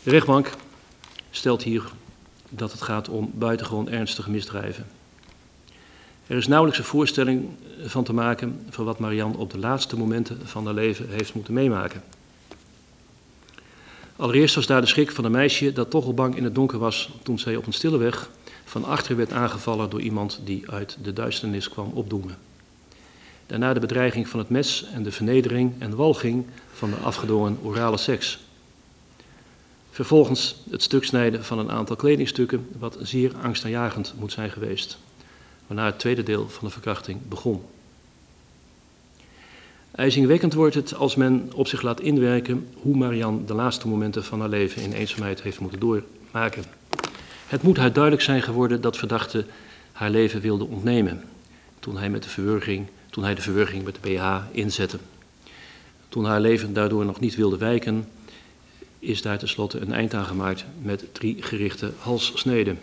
De rechtbank stelt hier dat het gaat om buitengewoon ernstige misdrijven. Er is nauwelijks een voorstelling van te maken van wat Marianne op de laatste momenten van haar leven heeft moeten meemaken. Allereerst was daar de schrik van een meisje dat toch al bang in het donker was toen zij op een stille weg van achteren werd aangevallen door iemand die uit de duisternis kwam opdoemen. Daarna de bedreiging van het mes en de vernedering en walging van de afgedwongen orale seks. Vervolgens het stuksnijden van een aantal kledingstukken, wat zeer angstaanjagend moet zijn geweest, waarna het tweede deel van de verkrachting begon. IJzingwekkend wordt het als men op zich laat inwerken hoe Marianne de laatste momenten van haar leven in eenzaamheid heeft moeten doormaken. Het moet haar duidelijk zijn geworden dat verdachte haar leven wilde ontnemen, toen hij de verwurging met de BH inzette. Toen haar leven daardoor nog niet wilde wijken, is daar tenslotte een eind aan gemaakt met 3 gerichte halssneden.